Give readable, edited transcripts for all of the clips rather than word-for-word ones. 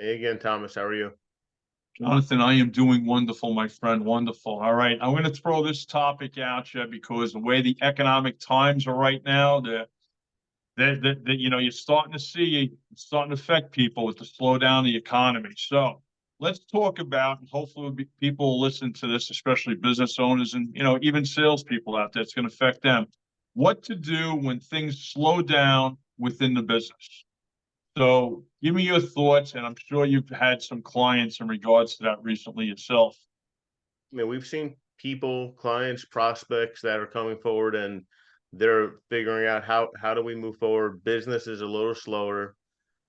Hey again, Thomas. How are you? Jonathan, I am doing wonderful, my friend. Wonderful. All right. I'm going to throw this topic out here because the way the economic times are right now, you're starting to see it's starting to affect people with the slowdown of the economy. So let's talk about, and hopefully people will listen to this, especially business owners and, even salespeople out there. It's going to affect them. What to do when things slow down within the business. So give me your thoughts, and I'm sure you've had some clients in regards to that recently yourself. I mean, we've seen people, clients, prospects that are coming forward and they're figuring out how do we move forward. Business is a little slower.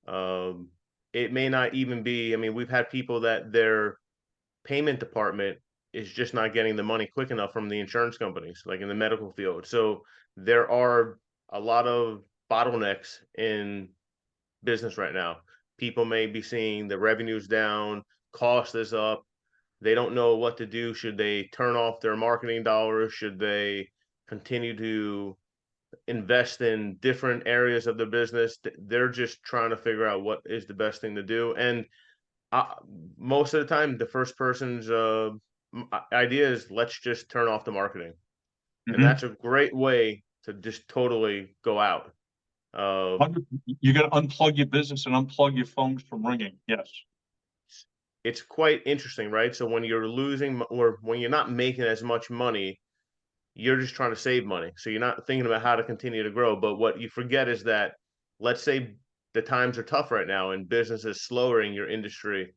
Um, it may not even be, I mean, we've had people that their payment department is just not getting the money quick enough from the insurance companies, like in the medical field. So there are a lot of bottlenecks in business right now. People may be seeing the revenues down, cost is up. They don't know what to do. Should they turn off their marketing dollars? Should they continue to invest in different areas of the business? They're just trying to figure out what is the best thing to do. And uh, most of the time, the first person's idea is let's just turn off the marketing. And Mm-hmm. that's a great way to just totally go out. Uh, You got to unplug your business and unplug your phones from ringing. Yes. it's quite interesting, right? So when you're losing or when you're not making as much money, you're just trying to save money. So you're not thinking about how to continue to grow. But what you forget is that, let's say the times are tough right now and business is slower in your industry.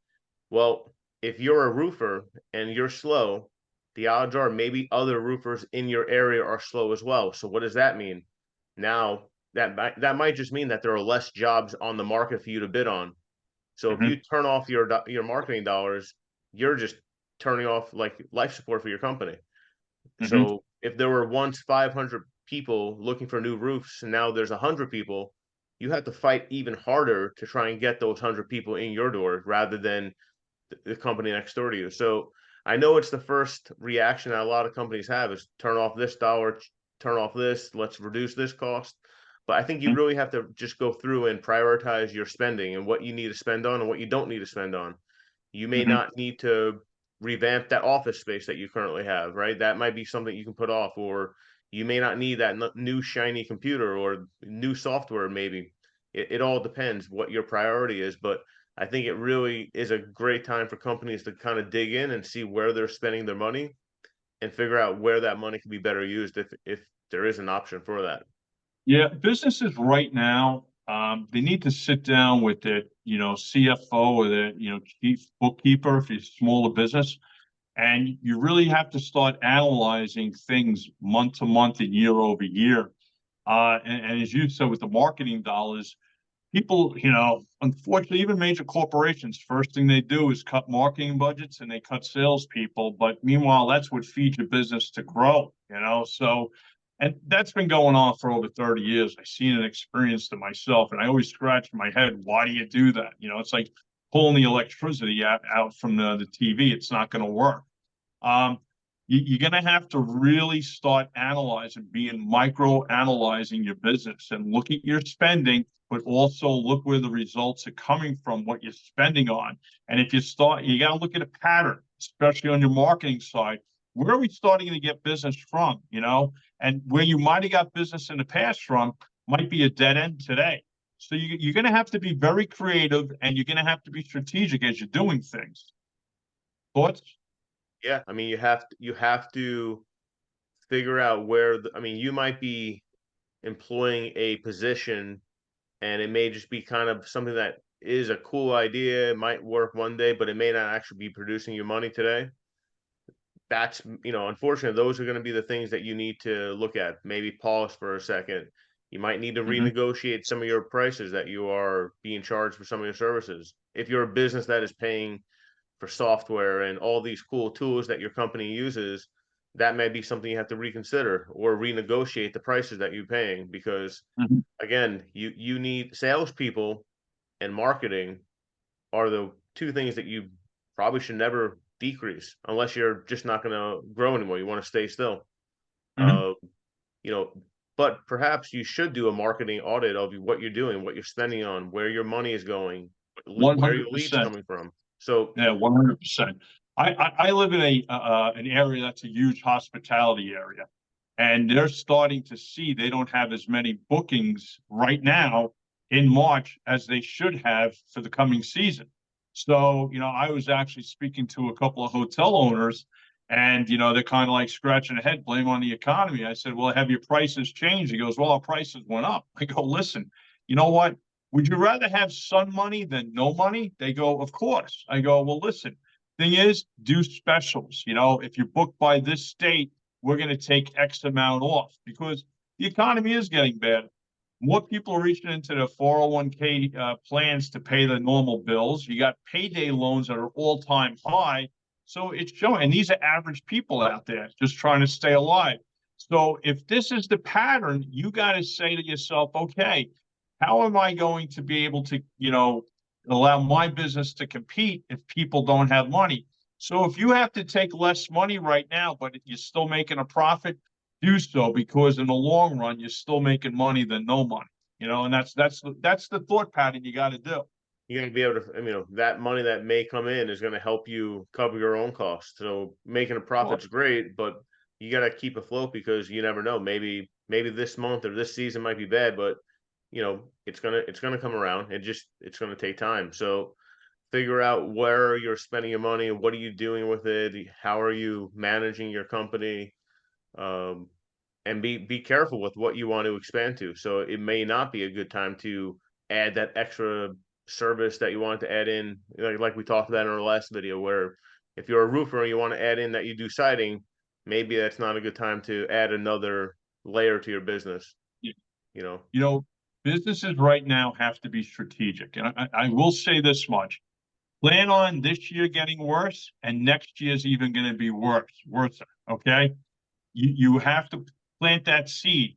Well, if you're a roofer and you're slow, the odds are maybe other roofers in your area are slow as well. So what does that mean? Now that might just mean that there are less jobs on the market for you to bid on. So if Mm-hmm. you turn off your marketing dollars, you're just turning off like life support for your company. Mm-hmm. So if there were once 500 people looking for new roofs and now there's 100 people, you have to fight even harder to try and get those 100 people in your door rather than the company next door to you. So I know it's the first reaction that a lot of companies have is turn off this dollar, turn off this, let's reduce this cost. But I think you really have to just go through and prioritize your spending and what you need to spend on and what you don't need to spend on. You may Mm-hmm. not need to revamp that office space that you currently have, right? That might be something you can put off, or you may not need that new shiny computer or new software, maybe. It all depends what your priority is. But I think it really is a great time for companies to kind of dig in and see where they're spending their money and figure out where that money can be better used if there is an option for that. Yeah, businesses right now, they need to sit down with their, CFO or their, chief bookkeeper if you're a smaller business. And you really have to start analyzing things month to month and year over year. And as you said, with the marketing dollars, people, unfortunately, even major corporations, first thing they do is cut marketing budgets and they cut salespeople. But meanwhile, that's what feeds your business to grow. So, and that's been going on for over 30 years. I've seen and experienced it myself. And I always scratch my head, why do you do that? It's like pulling the electricity out from the TV. It's not going to work. Um, you're going to have to really start analyzing, being micro analyzing your business and look at your spending, but also look where the results are coming from, what you're spending on. And if you got to look at a pattern, especially on your marketing side. Where are we starting to get business from? And where you might have got business in the past from might be a dead end today. So you're going to have to be very creative and you're going to have to be strategic as you're doing things. Thoughts? Yeah, I mean you have to figure out where I mean you might be employing a position and it may just be kind of something that is a cool idea. It might work one day, but it may not actually be producing you money today. That's, unfortunately, those are going to be the things that you need to look at. Maybe pause for a second. You might need to Mm-hmm. renegotiate some of your prices that you are being charged for some of your services. If you're a business that is paying for software and all these cool tools that your company uses, that may be something you have to reconsider or renegotiate the prices that you're paying because Mm-hmm. again, you need salespeople and marketing are the two things that you probably should never decrease unless you're just not going to grow anymore. You want to stay still. Mm-hmm. Uh, you know, but perhaps you should do a marketing audit of what you're doing, what you're spending on, where your money is going, Where are your leads 100%. coming from? So Yeah, 100%. I live in an area that's a huge hospitality area, and they're starting to see they don't have as many bookings right now in March as they should have for the coming season. So, I was actually speaking to a couple of hotel owners, and they're kind of like scratching their head, blame on the economy. I said, "Well, have your prices changed?" He goes, "Well, our prices went up." I go, "Listen, you know what? Would you rather have some money than no money?" They go, "Of course." I go, "Well, listen, thing is, do specials. If you book by this date, we're going to take X amount off because the economy is getting better. More people are reaching into the 401k plans to pay the normal bills. You got payday loans that are all-time high. So it's showing, and these are average people out there just trying to stay alive. So if this is the pattern, you got to say to yourself, okay, how am I going to be able to, allow my business to compete if people don't have money? So if you have to take less money right now, but you're still making a profit, do so, because in the long run, you're still making money than no money. And that's the thought pattern you got to do. you're going to be able to, that money that may come in is going to help you cover your own costs. So making a profit's great, but you got to keep afloat because you never know. Maybe this month or this season might be bad, but it's gonna come around. It's gonna take time. So figure out where you're spending your money. What are you doing with it? How are you managing your company? Um, and be careful with what you want to expand to. So it may not be a good time to add that extra service that you want to add in, like we talked about in our last video, where if you're a roofer and you want to add in that you do siding, maybe that's not a good time to add another layer to your business. Yeah. You know, Businesses right now have to be strategic. And I will say this much. Plan on this year getting worse, and next year's even going to be worse. Okay. You have to plant that seed.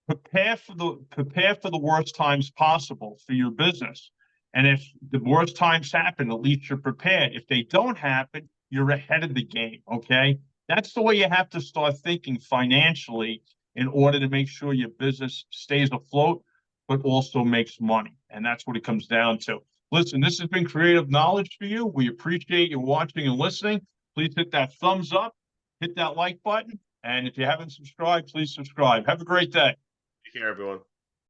Prepare for the worst times possible for your business. And if the worst times happen, at least you're prepared. If they don't happen, you're ahead of the game. Okay. That's the way you have to start thinking financially in order to make sure your business stays afloat, but also makes money. And that's what it comes down to. Listen, this has been Creative Knowledge for you. We appreciate you watching and listening. Please hit that thumbs up, hit that like button. And if you haven't subscribed, please subscribe. Have a great day. take care, everyone.